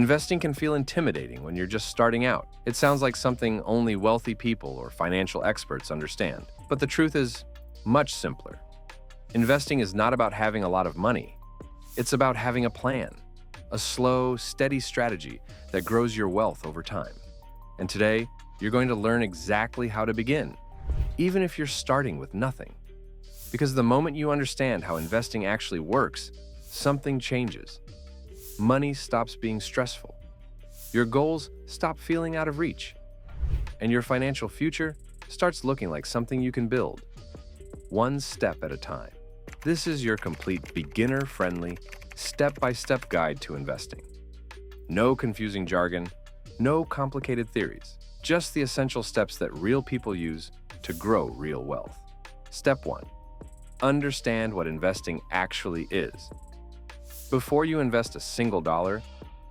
Investing can feel intimidating when you're just starting out. It sounds like something only wealthy people or financial experts understand. But the truth is much simpler. Investing is not about having a lot of money. It's about having a plan, a slow, steady strategy that grows your wealth over time. And today, you're going to learn exactly how to begin, even if you're starting with nothing. Because the moment you understand how investing actually works, something changes. Money stops being stressful. Your goals stop feeling out of reach. And your financial future starts looking like something you can build, one step at a time. This is your complete beginner-friendly, step-by-step guide to investing. No confusing jargon, no complicated theories, just the essential steps that real people use to grow real wealth. Step 1. Understand what investing actually is. Before you invest a single dollar,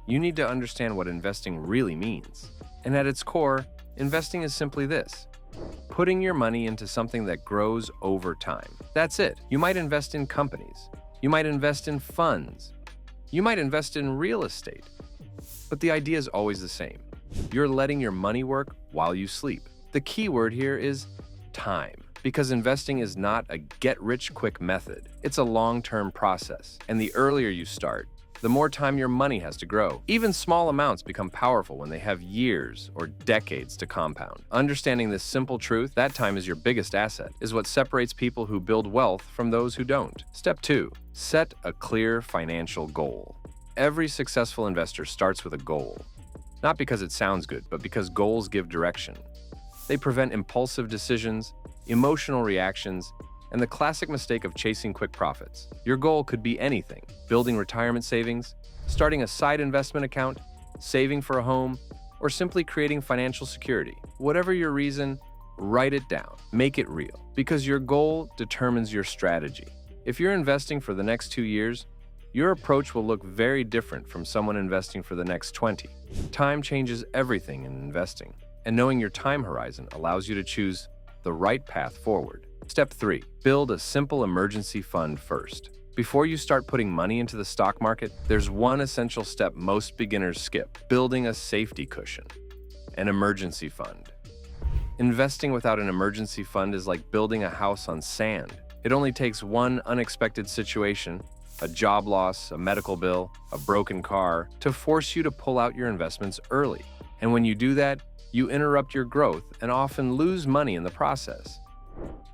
you need to understand what investing really means. And at its core, investing is simply this: putting your money into something that grows over time. That's it. You might invest in companies. You might invest in funds. You might invest in real estate. But the idea is always the same. You're letting your money work while you sleep. The key word here is time, because investing is not a get-rich-quick method. It's a long-term process, and the earlier you start, the more time your money has to grow. Even small amounts become powerful when they have years or decades to compound. Understanding this simple truth, that time is your biggest asset, is what separates people who build wealth from those who don't. Step 2. Set a clear financial goal. Every successful investor starts with a goal. Not because it sounds good, but because goals give direction. They prevent impulsive decisions, emotional reactions, and the classic mistake of chasing quick profits. Your goal could be anything: building retirement savings, starting a side investment account, saving for a home, or simply creating financial security. Whatever your reason, write it down. Make it real, because your goal determines your strategy. If you're investing for the next 2 years, your approach will look very different from someone investing for the next 20. Time changes everything in investing, and knowing your time horizon allows you to choose the right path forward. Step 3. Build a simple emergency fund first. Before you start putting money into the stock market, there's one essential step most beginners skip: building a safety cushion, an emergency fund. Investing without an emergency fund is like building a house on sand. It only takes one unexpected situation, a job loss, a medical bill, a broken car, to force you to pull out your investments early. And when you do that, you interrupt your growth and often lose money in the process.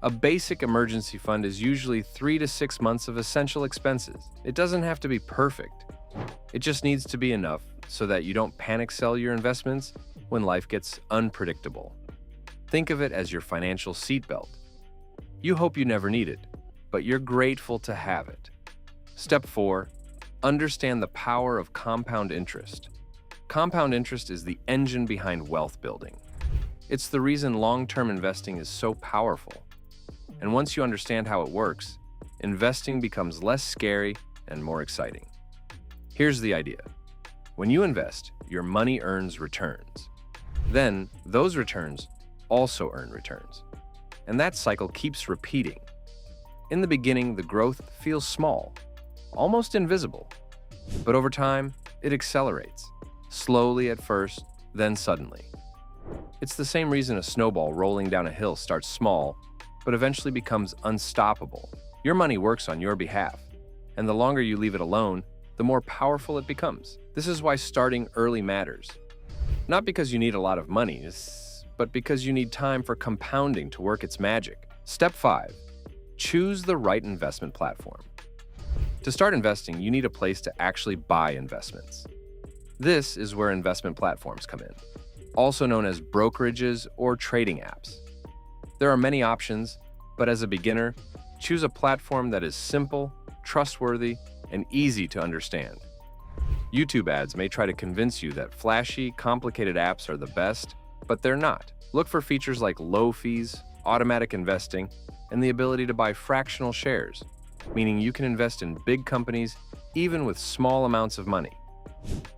A basic emergency fund is usually 3 to 6 months of essential expenses. It doesn't have to be perfect. It just needs to be enough so that you don't panic sell your investments when life gets unpredictable. Think of it as your financial seatbelt. You hope you never need it, but you're grateful to have it. Step 4. Understand the power of compound interest. Compound interest is the engine behind wealth building. It's the reason long-term investing is so powerful. And once you understand how it works, investing becomes less scary and more exciting. Here's the idea. When you invest, your money earns returns. Then, those returns also earn returns. And that cycle keeps repeating. In the beginning, the growth feels small, almost invisible. But over time, it accelerates. Slowly at first, then suddenly. It's the same reason a snowball rolling down a hill starts small, but eventually becomes unstoppable. Your money works on your behalf, and the longer you leave it alone, the more powerful it becomes. This is why starting early matters. Not because you need a lot of money, but because you need time for compounding to work its magic. Step 5. Choose the right investment platform. To start investing, you need a place to actually buy investments. This is where investment platforms come in, also known as brokerages or trading apps. There are many options, but as a beginner, choose a platform that is simple, trustworthy, and easy to understand. YouTube ads may try to convince you that flashy, complicated apps are the best, but they're not. Look for features like low fees, automatic investing, and the ability to buy fractional shares, meaning you can invest in big companies even with small amounts of money.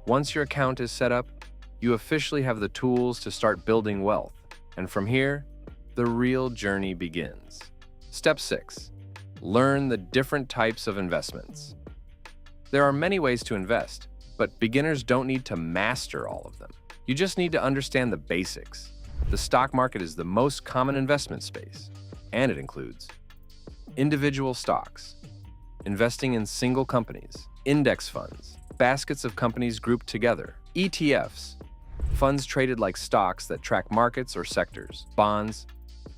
Once your account is set up, you officially have the tools to start building wealth. And from here, the real journey begins. Step 6. Learn the different types of investments. There are many ways to invest, but but beginners don't need to master all of them. You just need to understand the basics. The stock market is the most common investment space, and it includes individual stocks, investing in single companies, index funds, baskets of companies grouped together, ETFs, funds traded like stocks that track markets or sectors, bonds,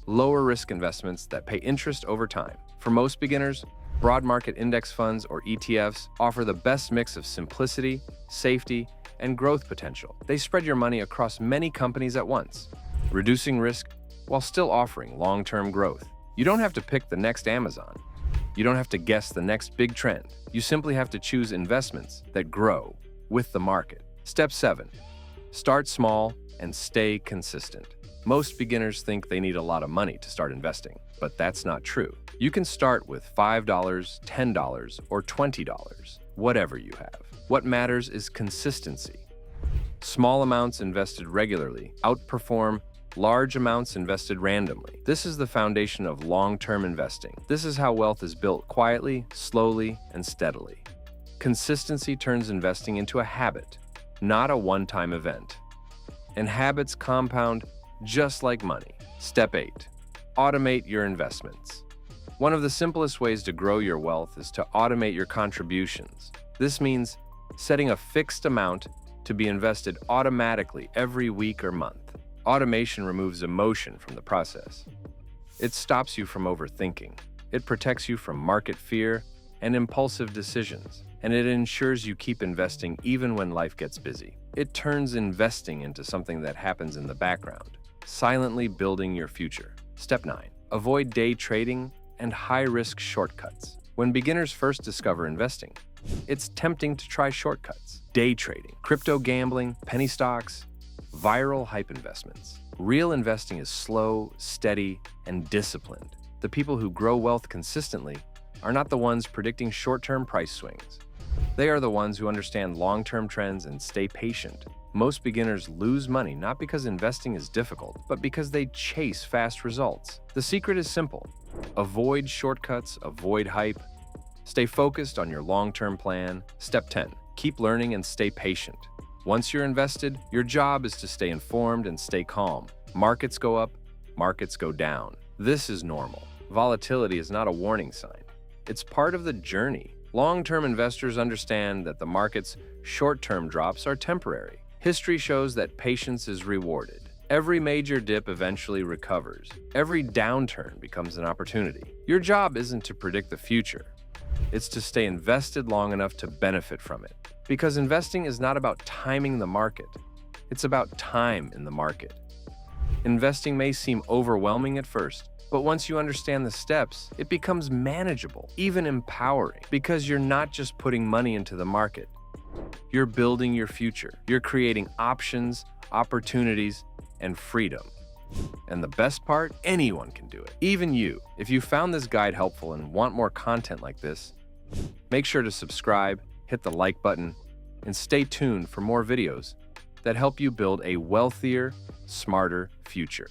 lower risk investments that pay interest over time. For most beginners, broad market index funds or ETFs offer the best mix of simplicity, safety, and growth potential. They spread your money across many companies at once, reducing risk while still offering long-term growth. You don't have to pick the next Amazon. You don't have to guess the next big trend. You simply have to choose investments that grow with the market. Step 7. Start small and stay consistent. Most beginners think they need a lot of money to start investing, but that's not true. You can start with $5, $10, or $20, whatever you have. What matters is consistency. Small amounts invested regularly outperform large amounts invested randomly. This is the foundation of long-term investing. This is how wealth is built quietly, slowly, and steadily. Consistency turns investing into a habit, not a one-time event. And habits compound just like money. Step 8. Automate your investments. One of the simplest ways to grow your wealth is to automate your contributions. This means setting a fixed amount to be invested automatically every week or month. Automation removes emotion from the process. It stops you from overthinking. It protects you from market fear and impulsive decisions, and it ensures you keep investing even when life gets busy. It turns investing into something that happens in the background, silently building your future. Step 9. Avoid day trading and high-risk shortcuts. When beginners first discover investing, it's tempting to try shortcuts. Day trading, crypto gambling, penny stocks, viral hype investments. Real investing is slow, steady, and disciplined. The people who grow wealth consistently are not the ones predicting short-term price swings. They are the ones who understand long-term trends and stay patient. Most beginners lose money not because investing is difficult, but because they chase fast results. The secret is simple. Avoid shortcuts, avoid hype. Stay focused on your long-term plan. Step 10. Keep learning and stay patient. Once you're invested, your job is to stay informed and stay calm. Markets go up, markets go down. This is normal. Volatility is not a warning sign. It's part of the journey. Long-term investors understand that the market's short-term drops are temporary. History shows that patience is rewarded. Every major dip eventually recovers. Every downturn becomes an opportunity. Your job isn't to predict the future. It's to stay invested long enough to benefit from it. Because investing is not about timing the market. It's about time in the market. Investing may seem overwhelming at first, but once you understand the steps, it becomes manageable, even empowering, because you're not just putting money into the market. You're building your future. You're creating options, opportunities, and freedom. And the best part, anyone can do it, even you. If you found this guide helpful and want more content like this, make sure to subscribe, hit the like button, and stay tuned for more videos that help you build a wealthier, smarter future.